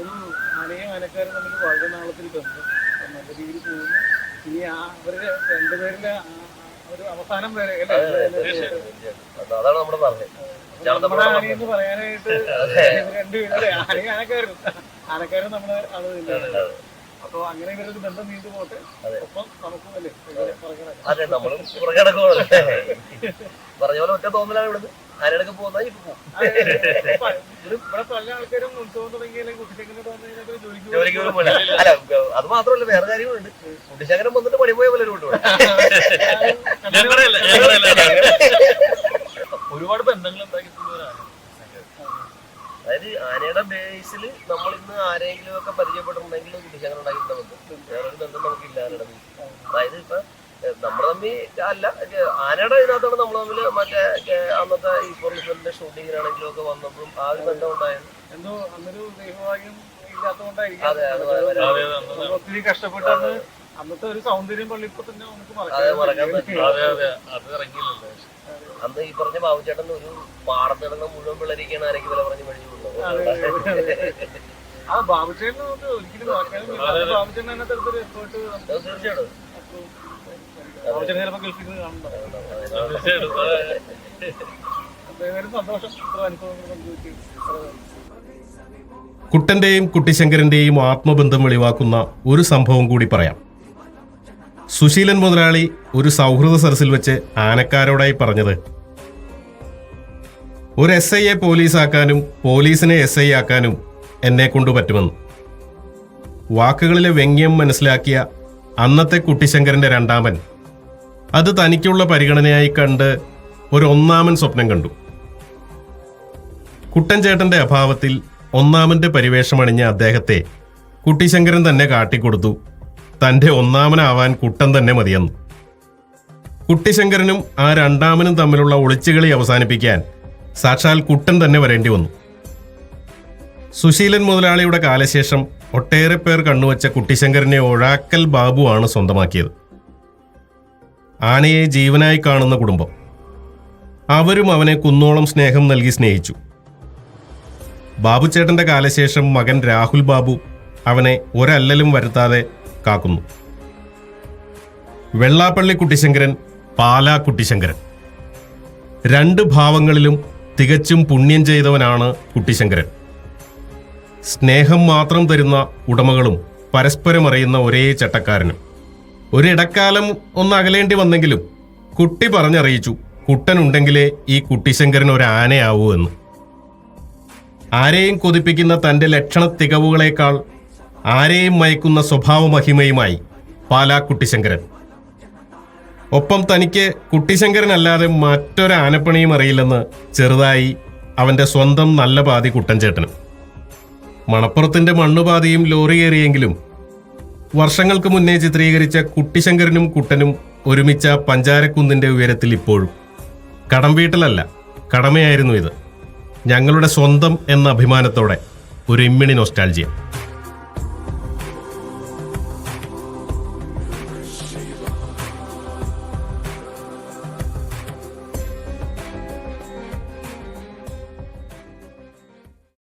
ഒരു ആനയും ആനക്കാരും തമ്മിൽ വളരെ നാളത്തിൽ ബന്ധം നല്ല രീതിയിൽ പോകുന്നു. ഇനി അവരുടെ രണ്ടുപേരുടെ ഒരു അവസാനം വരെ അതാണ് നമ്മുടെ പറഞ്ഞത്. നമ്മുടെ ആനയെന്ന് പറയാനായിട്ട് രണ്ടുപേരും ആനയും ആനക്കാരും നമ്മുടെ ആളുകളില്ല. അപ്പൊ അങ്ങനെ ഇവരൊരു ബന്ധം നീണ്ടു പോട്ടെ. ഒപ്പം നമുക്കും അല്ലേ അതെ നമ്മളും പുറകിടക്കുമല്ലോ. പറഞ്ഞ പോലെ ഒറ്റ തോന്നലാണ് ഇവിടുന്ന് ആനയിടക്ക് പോകുന്ന ഇവിടെ പല ആൾക്കാരും ഉത്സവം തുടങ്ങിയാലും കുട്ടിശങ്കരൻ ജോലിക്ക് പോലും പോലെ. അല്ല അത് മാത്രമല്ല വേറെ കാര്യങ്ങളുണ്ട്. കുട്ടിശങ്കരൻ വന്നിട്ട് പണി പോയ പോലെ ഒരുപാട് ബന്ധങ്ങൾ ഉണ്ടാക്കിയിട്ടുള്ളവരാണ്. അതായത് ആനയുടെ ബേസിൽ നമ്മൾ ഇന്ന് ആരെങ്കിലും ഒക്കെ പരിചയപ്പെട്ടിട്ടുണ്ടെങ്കിൽ കുട്ടിശങ്കരൻ ഉണ്ടാക്കിയിട്ടുള്ള ബന്ധം വേറൊരു ബന്ധം നമുക്കില്ല ആനയുടെ ബേസിൽ. അതായത് ഇപ്പൊ നമ്മൾ തമ്മിൽ അല്ല ആനയുടെ ഇതിനകത്താണ് നമ്മൾ തമ്മിൽ മറ്റേ അന്നത്തെ ഈ ഫോറിന്റെ ഷൂട്ടിങ്ങിനാണെങ്കിലും ഒക്കെ വന്നപ്പോഴും ആ ഒരു ബന്ധം ഉണ്ടായിരുന്നു. എന്തോ അന്നൊരു ദൈവഭാഗ്യം ഇല്ലാത്തതുകൊണ്ടായിരിക്കും ഒത്തിരി കഷ്ടപ്പെട്ടാണ് അന്നത്തെ ഒരു സൗന്ദര്യം പള്ളിപ്പോ തന്നെ നമുക്ക് മറക്കാൻ പറ്റും. അന്ന് ഈ പറഞ്ഞ ബാബുചേട്ടൻ ഒരു പാടത്തിടന്ന മുഴുവൻ പിള്ളേരിക്കാണ് ആരൊക്കെ വില പറഞ്ഞ് മേടിച്ചു കൊടുക്കുന്നത്. ആ ബാബുചേട്ടൻ നമുക്ക് ഒരിക്കലും ബാബുചേട്ടൻ അതിനകത്ത് എടുത്തൊരു എഫേർട്ട് തീർച്ചയായിട്ടും ബാബുചേട്ടൻ ചിലപ്പോൾ ഗൾഫിൽ കാണുന്നുണ്ടോ. സന്തോഷം ഇത്ര അനുഭവങ്ങൾ പങ്കുവെച്ച്. കുട്ടന്റെയും കുട്ടിശങ്കരന്റെയും ആത്മബന്ധം വെളിവാക്കുന്ന ഒരു സംഭവം കൂടി പറയാം. സുശീലൻ മുതലാളി ഒരു സൗഹൃദ സരസിൽ വെച്ച് ആനക്കാരോടായി പറഞ്ഞത്, ഒരു SI യെ പോലീസാക്കാനും പോലീസിനെ SI ആക്കാനും എന്നെക്കൊണ്ടു പറ്റുമെന്ന്. വാക്കുകളിലെ വ്യംഗ്യം മനസ്സിലാക്കിയ അന്നത്തെ കുട്ടിശങ്കരന്റെ രണ്ടാമൻ അത് തനിക്കുള്ള പരിഗണനയായി കണ്ട് ഒരു ഒന്നാമൻ സ്വപ്നം കണ്ടു. കുട്ടൻ ചേട്ടന്റെ അഭാവത്തിൽ ഒന്നാമന്റെ പരിവേഷമണിഞ്ഞ അദ്ദേഹത്തെ കുട്ടിശങ്കരൻ തന്നെ കാട്ടിക്കൊടുത്തു തന്റെ ഒന്നാമനാവാൻ കുട്ടൻ തന്നെ മതിയെന്ന്. കുട്ടിശങ്കരനും ആ രണ്ടാമനും തമ്മിലുള്ള ഒളിച്ചുകളി അവസാനിപ്പിക്കാൻ സാക്ഷാൽ കുട്ടൻ തന്നെ വരേണ്ടി വന്നു. സുശീലൻ മുതലാളിയുടെ കാലശേഷം ഒട്ടേറെ പേർ കണ്ണുവച്ച കുട്ടിശങ്കരനെ ഒഴാക്കൽ ബാബുവാണ് സ്വന്തമാക്കിയത്. ആനയെ ജീവനായി കാണുന്ന കുടുംബം. അവരും അവനെ കുന്നോളം സ്നേഹം നൽകി സ്നേഹിച്ചു. ബാബുച്ചേട്ടന്റെ കാലശേഷം മകൻ രാഹുൽ ബാബു അവനെ ഒരല്ലലും വരുത്താതെ കാക്കുന്നു. വെള്ളാപ്പള്ളി കുട്ടിശങ്കരൻ, പാലാ കുട്ടിശങ്കരൻ, രണ്ട് ഭാവങ്ങളിലും തികച്ചും പുണ്യം ചെയ്തവനാണ് കുട്ടിശങ്കരൻ. സ്നേഹം മാത്രം തരുന്ന ഉടമകളും പരസ്പരം അറിയുന്ന ഒരേ ചട്ടക്കാരനും. ഒരിടക്കാലം ഒന്ന് അകലേണ്ടി വന്നെങ്കിലും കുട്ടി പറഞ്ഞറിയിച്ചു കുട്ടനുണ്ടെങ്കിലേ ഈ കുട്ടിശങ്കരൻ ഒരു ആനയാവൂ എന്ന്. ആരെയും കൊതിപ്പിക്കുന്ന തൻ്റെ ലക്ഷണ തികവുകളേക്കാൾ ആരെയും മയക്കുന്ന സ്വഭാവ മഹിമയുമായി പാലാ കുട്ടിശങ്കരൻ. ഒപ്പം തനിക്ക് കുട്ടിശങ്കരനല്ലാതെ മറ്റൊരു ആനപ്പണിയും അറിയില്ലെന്ന് ചെറുതായി അവൻ്റെ സ്വന്തം നല്ല പാതി കുട്ടൻചേട്ടനും. മണപ്പുറത്തിൻ്റെ മണ്ണുപാതിയും ലോറി കയറിയെങ്കിലും വർഷങ്ങൾക്ക് മുന്നേ ചിത്രീകരിച്ച കുട്ടിശങ്കരനും കുട്ടനും ഒരുമിച്ച പഞ്ചാരക്കുന്നിൻ്റെ ഉയരത്തിൽ ഇപ്പോഴും. കടം വീട്ടലല്ല, കടമയായിരുന്നു ഇത്. ഞങ്ങളുടെ സ്വന്തം എന്ന അഭിമാനത്തോടെ ഒരു ഇമ്മിണി നൊസ്റ്റാൾജിയ.